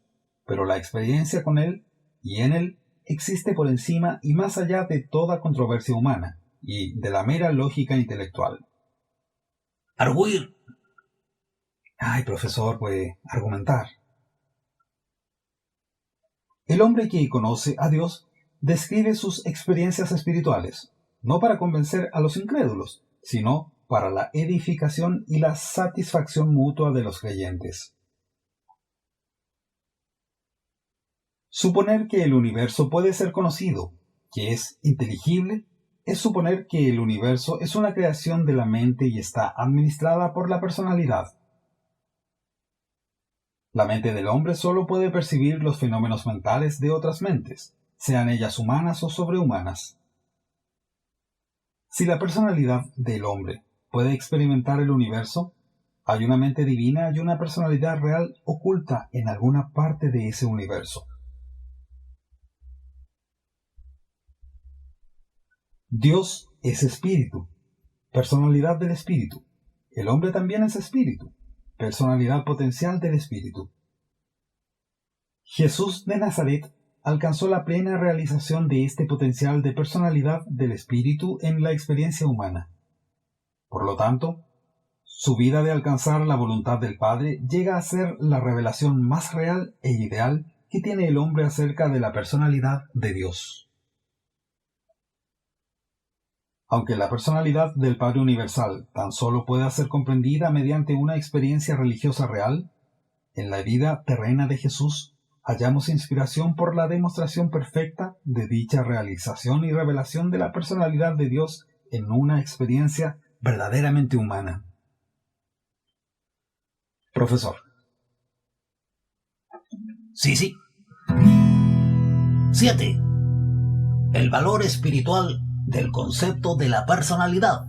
pero la experiencia con Él y en Él existe por encima y más allá de toda controversia humana y de la mera lógica intelectual. Arguir. Ay, profesor, puede argumentar. El hombre que conoce a Dios describe sus experiencias espirituales, no para convencer a los incrédulos, sino para la edificación y la satisfacción mutua de los creyentes. Suponer que el universo puede ser conocido, que es inteligible, es suponer que el universo es una creación de la mente y está administrada por la personalidad. La mente del hombre solo puede percibir los fenómenos mentales de otras mentes, sean ellas humanas o sobrehumanas. Si la personalidad del hombre puede experimentar el universo, hay una mente divina y una personalidad real oculta en alguna parte de ese universo. Dios es espíritu, personalidad del espíritu. El hombre también es espíritu, personalidad potencial del espíritu. Jesús de Nazaret alcanzó la plena realización de este potencial de personalidad del espíritu en la experiencia humana. Por lo tanto, su vida de alcanzar la voluntad del Padre llega a ser la revelación más real e ideal que tiene el hombre acerca de la personalidad de Dios. Aunque la personalidad del Padre Universal tan solo pueda ser comprendida mediante una experiencia religiosa real, en la vida terrena de Jesús hallamos inspiración por la demostración perfecta de dicha realización y revelación de la personalidad de Dios en una experiencia verdaderamente humana. Profesor. Sí. 7. El valor espiritual del concepto de la personalidad.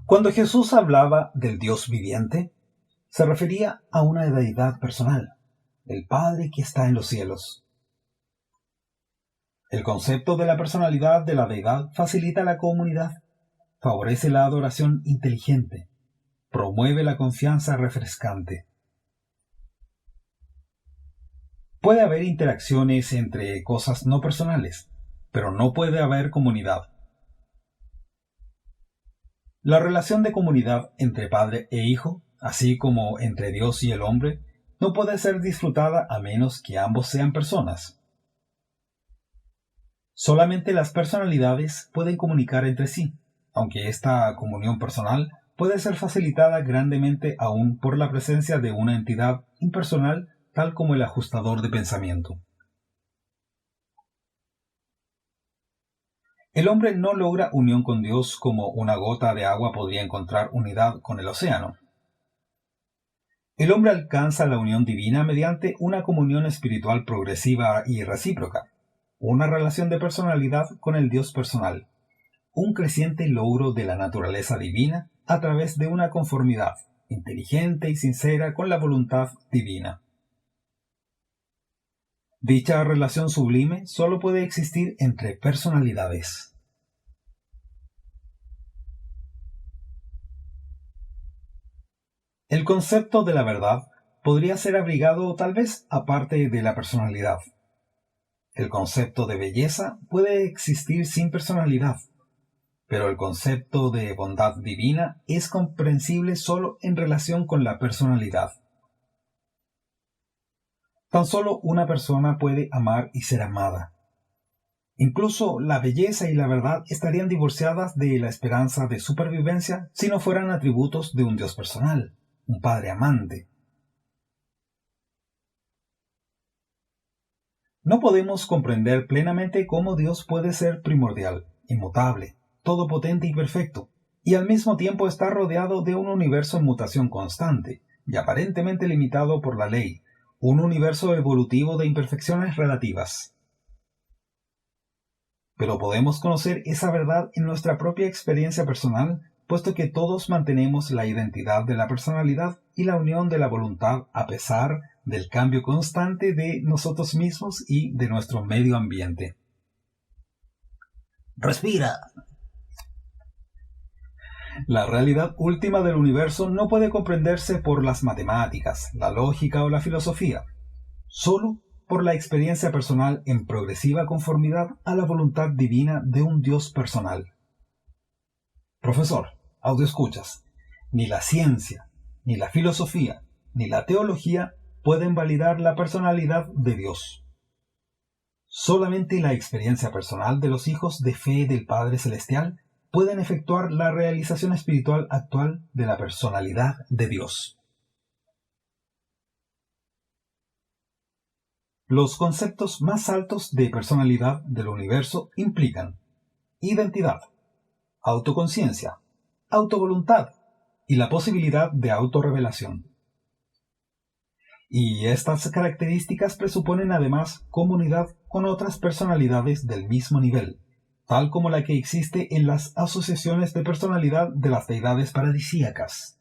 Cuando Jesús hablaba del Dios viviente, se refería a una deidad personal, el Padre que está en los cielos. El concepto de la personalidad de la deidad facilita la comunidad, favorece la adoración inteligente, promueve la confianza refrescante. Puede haber interacciones entre cosas no personales, pero no puede haber comunidad. La relación de comunidad entre padre e hijo, así como entre Dios y el hombre, no puede ser disfrutada a menos que ambos sean personas. Solamente las personalidades pueden comunicar entre sí, aunque esta comunión personal puede ser facilitada grandemente aún por la presencia de una entidad impersonal tal como el ajustador de pensamiento. El hombre no logra unión con Dios como una gota de agua podría encontrar unidad con el océano. El hombre alcanza la unión divina mediante una comunión espiritual progresiva y recíproca, una relación de personalidad con el Dios personal, un creciente logro de la naturaleza divina a través de una conformidad inteligente y sincera con la voluntad divina. Dicha relación sublime solo puede existir entre personalidades. El concepto de la verdad podría ser abrigado tal vez aparte de la personalidad. El concepto de belleza puede existir sin personalidad, pero el concepto de bondad divina es comprensible solo en relación con la personalidad. Tan solo una persona puede amar y ser amada. Incluso la belleza y la verdad estarían divorciadas de la esperanza de supervivencia si no fueran atributos de un Dios personal, un Padre amante. No podemos comprender plenamente cómo Dios puede ser primordial, inmutable, todopotente y perfecto, y al mismo tiempo estar rodeado de un universo en mutación constante y aparentemente limitado por la ley, un universo evolutivo de imperfecciones relativas. Pero podemos conocer esa verdad en nuestra propia experiencia personal, puesto que todos mantenemos la identidad de la personalidad y la unión de la voluntad a pesar del cambio constante de nosotros mismos y de nuestro medio ambiente. Respira. La realidad última del universo no puede comprenderse por las matemáticas, la lógica o la filosofía, solo por la experiencia personal en progresiva conformidad a la voluntad divina de un Dios personal. Profesor, audioescuchas, ni la ciencia, ni la filosofía, ni la teología pueden validar la personalidad de Dios. Solamente la experiencia personal de los hijos de fe del Padre Celestial pueden efectuar la realización espiritual actual de la personalidad de Dios. Los conceptos más altos de personalidad del universo implican identidad, autoconciencia, autovoluntad y la posibilidad de autorrevelación. Y estas características presuponen además comunidad con otras personalidades del mismo nivel, tal como la que existe en las asociaciones de personalidad de las deidades paradisíacas.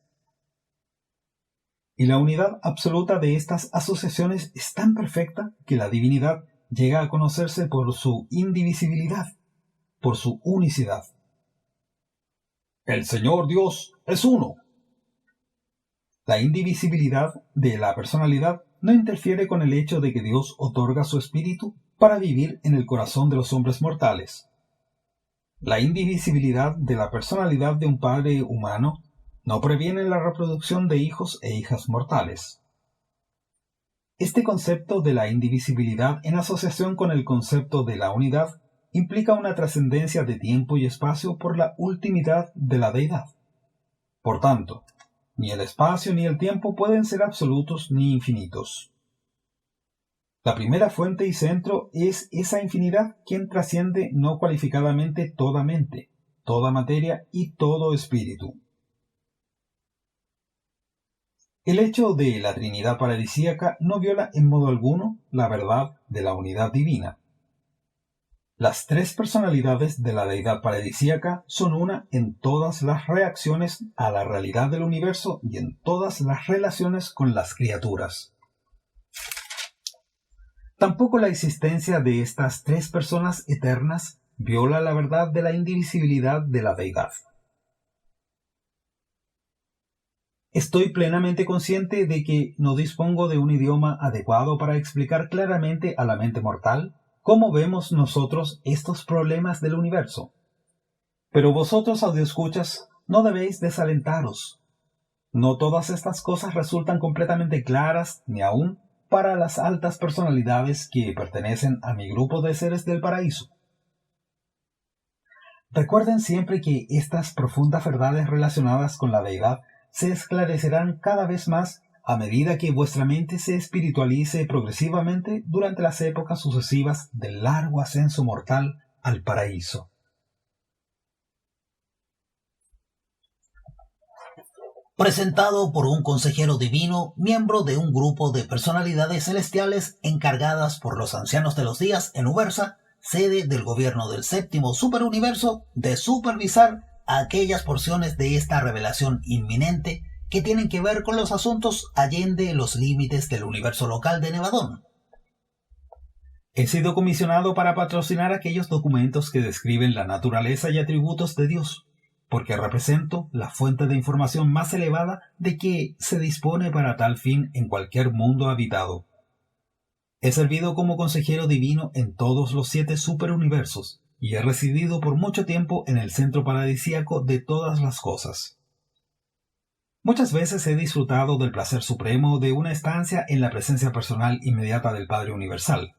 Y la unidad absoluta de estas asociaciones es tan perfecta que la divinidad llega a conocerse por su indivisibilidad, por su unicidad. El Señor Dios es uno. La indivisibilidad de la personalidad no interfiere con el hecho de que Dios otorga su espíritu para vivir en el corazón de los hombres mortales. La indivisibilidad de la personalidad de un padre humano no previene la reproducción de hijos e hijas mortales. Este concepto de la indivisibilidad en asociación con el concepto de la unidad implica una trascendencia de tiempo y espacio por la ultimidad de la deidad. Por tanto, ni el espacio ni el tiempo pueden ser absolutos ni infinitos. La primera fuente y centro es esa infinidad quien trasciende no cualificadamente toda mente, toda materia y todo espíritu. El hecho de la Trinidad paradisíaca no viola en modo alguno la verdad de la unidad divina. Las tres personalidades de la deidad paradisíaca son una en todas las reacciones a la realidad del universo y en todas las relaciones con las criaturas. Tampoco la existencia de estas tres personas eternas viola la verdad de la indivisibilidad de la deidad. Estoy plenamente consciente de que no dispongo de un idioma adecuado para explicar claramente a la mente mortal cómo vemos nosotros estos problemas del universo. Pero vosotros, audioescuchas, no debéis desalentaros. No todas estas cosas resultan completamente claras, ni aún para las altas personalidades que pertenecen a mi grupo de seres del paraíso. Recuerden siempre que estas profundas verdades relacionadas con la deidad se esclarecerán cada vez más a medida que vuestra mente se espiritualice progresivamente durante las épocas sucesivas del largo ascenso mortal al paraíso. Presentado por un consejero divino, miembro de un grupo de personalidades celestiales encargadas por los ancianos de los días en Ubersa, sede del gobierno del séptimo superuniverso, de supervisar aquellas porciones de esta revelación inminente que tienen que ver con los asuntos allende los límites del universo local de Nevadón. He sido comisionado para patrocinar aquellos documentos que describen la naturaleza y atributos de Dios, porque represento la fuente de información más elevada de que se dispone para tal fin en cualquier mundo habitado. He servido como consejero divino en todos los 7 superuniversos y he residido por mucho tiempo en el centro paradisíaco de todas las cosas. Muchas veces he disfrutado del placer supremo de una estancia en la presencia personal inmediata del Padre Universal.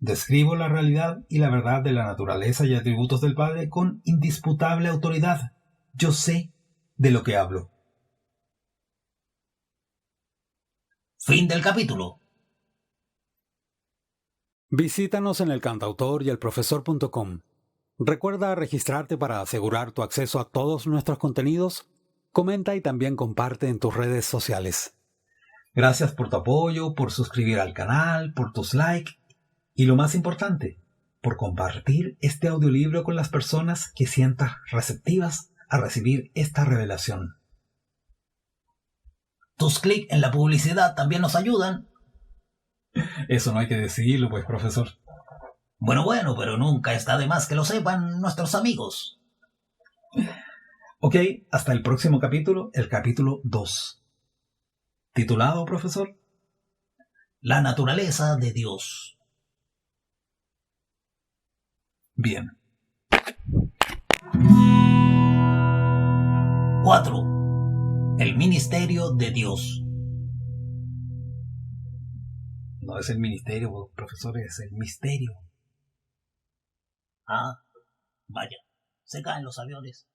Describo la realidad y la verdad de la naturaleza y atributos del Padre con indisputable autoridad. Yo sé de lo que hablo. Fin del capítulo. Visítanos en elcantautoryelprofesor.com. Recuerda registrarte para asegurar tu acceso a todos nuestros contenidos. Comenta y también comparte en tus redes sociales. Gracias por tu apoyo, por suscribir al canal, por tus likes y lo más importante, por compartir este audiolibro con las personas que sientas receptivas a recibir esta revelación. Tus clics en la publicidad también nos ayudan. Eso no hay que decirlo, pues, profesor. Bueno, pero nunca está de más que lo sepan nuestros amigos. Ok, hasta el próximo capítulo, el capítulo 2. ¿Titulado, profesor? La naturaleza de Dios. Bien. 4. El ministerio de Dios. No es el ministerio, profesor, es el misterio. Ah, vaya, se caen los aviones.